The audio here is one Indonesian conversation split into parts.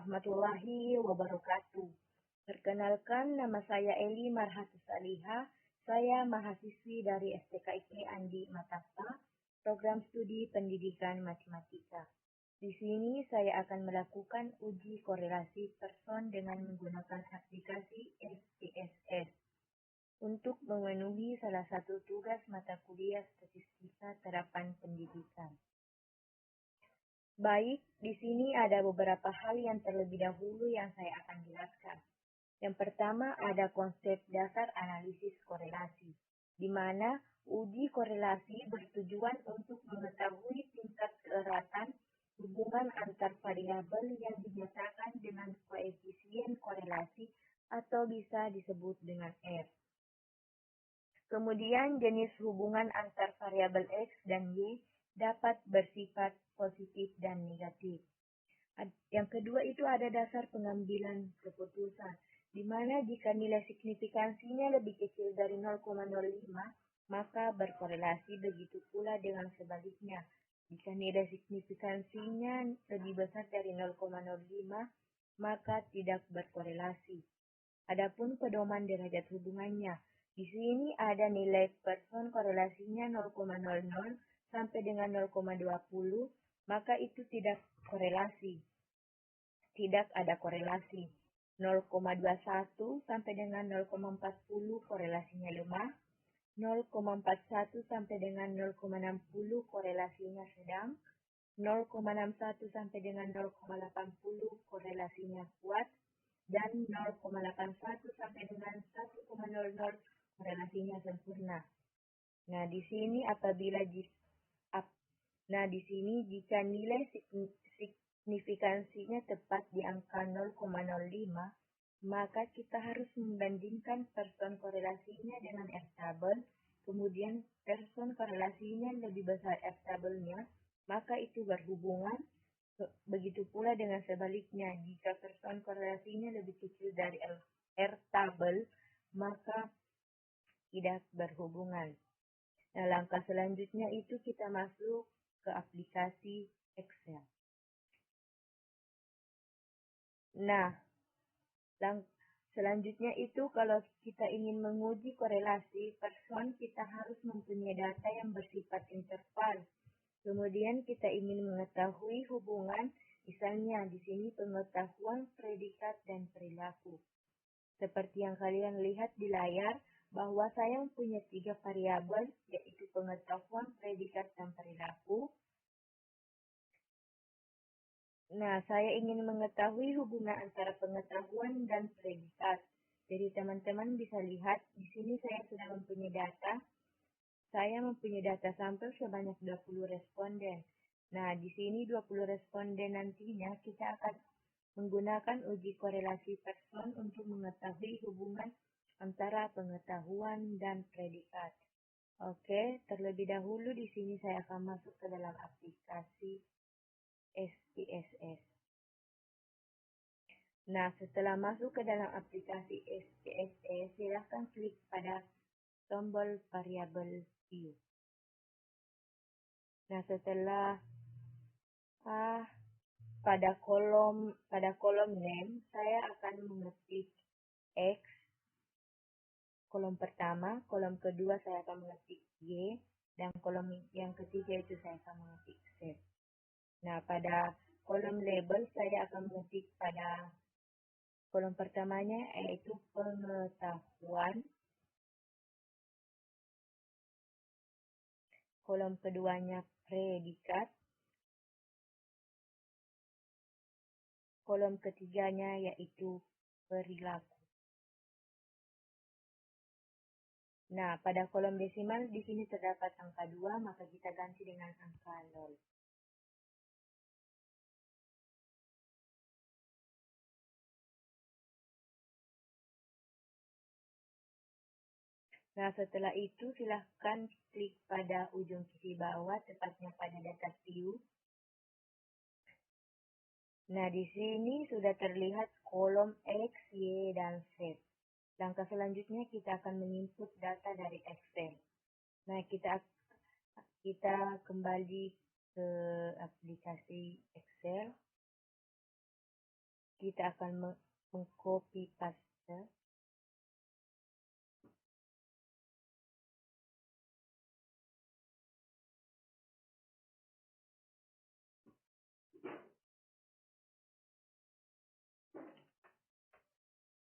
warahmatullahi wabarakatuh. Perkenalkan, nama saya Eli Marhati Saliha. Saya mahasiswi dari STKIP Andi Matappa, Program Studi Pendidikan Matematika. Di sini saya akan melakukan uji korelasi person dengan menggunakan aplikasi SPSS untuk memenuhi salah satu tugas mata kuliah Statistika Terapan Pendidikan. Baik, di sini ada beberapa hal yang terlebih dahulu yang saya akan jelaskan. Yang pertama ada konsep dasar analisis korelasi, di mana uji korelasi bertujuan untuk mengetahui tingkat keeratan hubungan antar variabel yang dinyatakan dengan koefisien korelasi atau bisa disebut dengan R. Kemudian jenis hubungan antar variabel X dan Y dapat bersifat positif dan negatif. Yang kedua itu ada dasar pengambilan keputusan, di mana jika nilai signifikansinya lebih kecil dari 0,05, maka berkorelasi, begitu pula dengan sebaliknya. Jika nilai signifikansinya lebih besar dari 0,05, maka tidak berkorelasi. Adapun pedoman derajat hubungannya, di sini ada nilai person korelasinya 0,00 sampai dengan 0,20, maka itu tidak korelasi. Tidak ada korelasi. 0,21 sampai dengan 0,40 korelasinya lemah, 0,41 sampai dengan 0,60 korelasinya sedang, 0,61 sampai dengan 0,80 korelasinya kuat, dan 0,81 sampai dengan 1,00 korelasinya sempurna. Nah, di sini jika nilai signifikansinya tepat di angka 0,05, maka kita harus membandingkan person korelasinya dengan R tabel, kemudian person korelasinya lebih besar R tabelnya, maka itu berhubungan. Begitu pula dengan sebaliknya, jika person korelasinya lebih kecil dari R tabel, maka tidak berhubungan. Nah, langkah selanjutnya itu kita masuk ke aplikasi Excel. Nah, selanjutnya itu kalau kita ingin menguji korelasi person, kita harus mempunyai data yang bersifat interval. Kemudian kita ingin mengetahui hubungan, misalnya di sini pengetahuan predikat dan perilaku. Seperti yang kalian lihat di layar, bahwa saya mempunyai 3 variabel, yaitu pengetahuan, predikat, dan perilaku. Nah, saya ingin mengetahui hubungan antara pengetahuan dan predikat. Jadi teman-teman bisa lihat, di sini saya sudah mempunyai data. Saya mempunyai data sampel sebanyak 20 responden. Nah, di sini 20 responden nantinya kita akan menggunakan uji korelasi person untuk mengetahui hubungan antara pengetahuan dan predikat. Oke, terlebih dahulu di sini saya akan masuk ke dalam aplikasi SPSS. Nah, setelah masuk ke dalam aplikasi SPSS, silahkan klik pada tombol variabel view. Nah, setelah pada kolom name, saya akan mengetik X, kolom pertama, kolom kedua saya akan mengetik Y, dan kolom yang ketiga itu saya akan mengetik Z. Nah, pada kolom label saya akan mengetik pada kolom pertamanya yaitu pengetahuan, kolom keduanya predikat, kolom ketiganya yaitu perilaku. Nah, pada kolom desimal di sini terdapat angka 2, maka kita ganti dengan angka 0. Nah, setelah itu silahkan klik pada ujung kiri bawah, tepatnya pada data view. Nah, di sini sudah terlihat kolom X, Y, dan Z. Langkah selanjutnya kita akan menginput data dari Excel. Nah, kita kembali ke aplikasi Excel. kita akan mengcopy paste.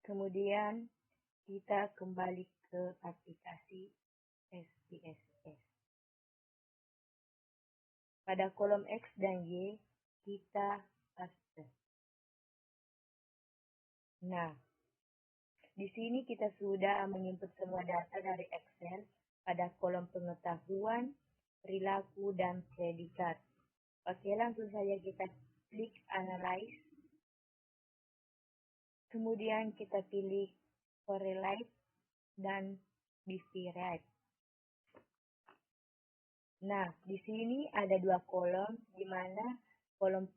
Kemudian kita kembali ke aplikasi SPSS. Pada kolom X dan Y, kita paste. Nah, di sini kita sudah menginput semua data dari Excel pada kolom pengetahuan, perilaku, dan predikat. Oke, langsung saja kita klik Analyze. Kemudian kita pilih Correlate dan Divide. Nah, di sini ada dua kolom, di mana kolom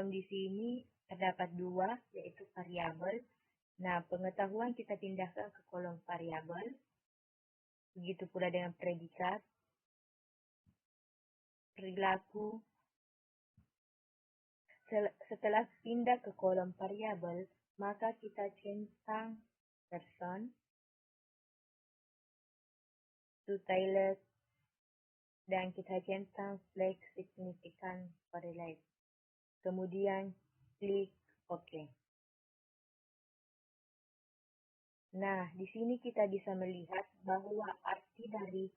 di sini terdapat dua, yaitu variabel. Nah, pengetahuan kita pindahkan ke kolom variabel. Begitu pula dengan predikat, perilaku. Setelah pindah ke kolom variabel, maka kita centang person to Taylor dan kita centang flag significant correlate. Kemudian klik OK. Nah, di sini kita bisa melihat bahwa arti dari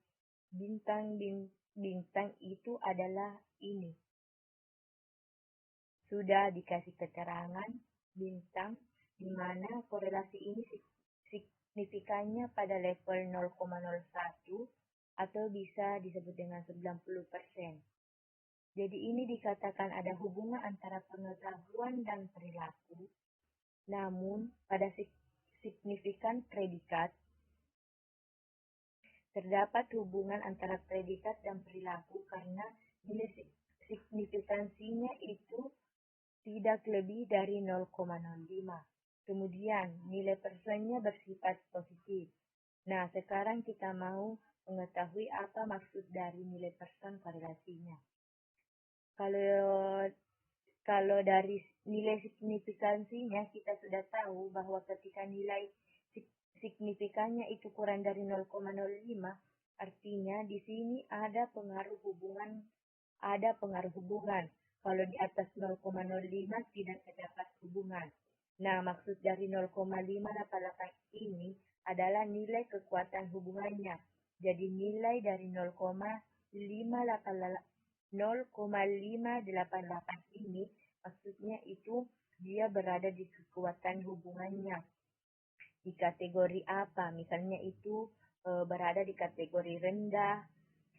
bintang itu adalah ini. Sudah dikasih keterangan bintang di mana korelasi ini signifikannya pada level 0,01 atau bisa disebut dengan 90%. Jadi ini dikatakan ada hubungan antara pengetahuan dan perilaku. Namun pada signifikan predikat terdapat hubungan antara predikat dan perilaku karena nilai signifikansinya itu tidak lebih dari 0,05. Kemudian nilai personnya bersifat positif. Nah, sekarang kita mau mengetahui apa maksud dari nilai person korelasinya. Kalau dari nilai signifikansinya kita sudah tahu bahwa ketika nilai signifikannya itu kurang dari 0,05, artinya di sini ada pengaruh hubungan. Kalau di atas 0,05 tidak terdapat hubungan. Nah, maksud dari 0,588 ini adalah nilai kekuatan hubungannya. Jadi nilai dari 0,588 ini maksudnya itu dia berada di kekuatan hubungannya. Di kategori apa? Misalnya itu berada di kategori rendah,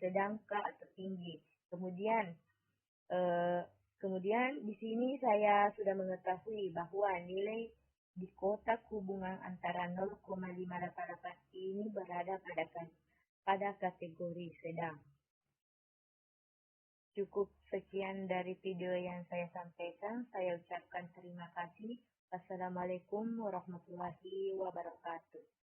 sedangkan atau tinggi. Kemudian di sini saya sudah mengetahui bahwa nilai di kotak hubungan antara 0,588 ini berada pada kategori sedang. Cukup sekian dari video yang saya sampaikan. Saya ucapkan terima kasih. Wassalamualaikum warahmatullahi wabarakatuh.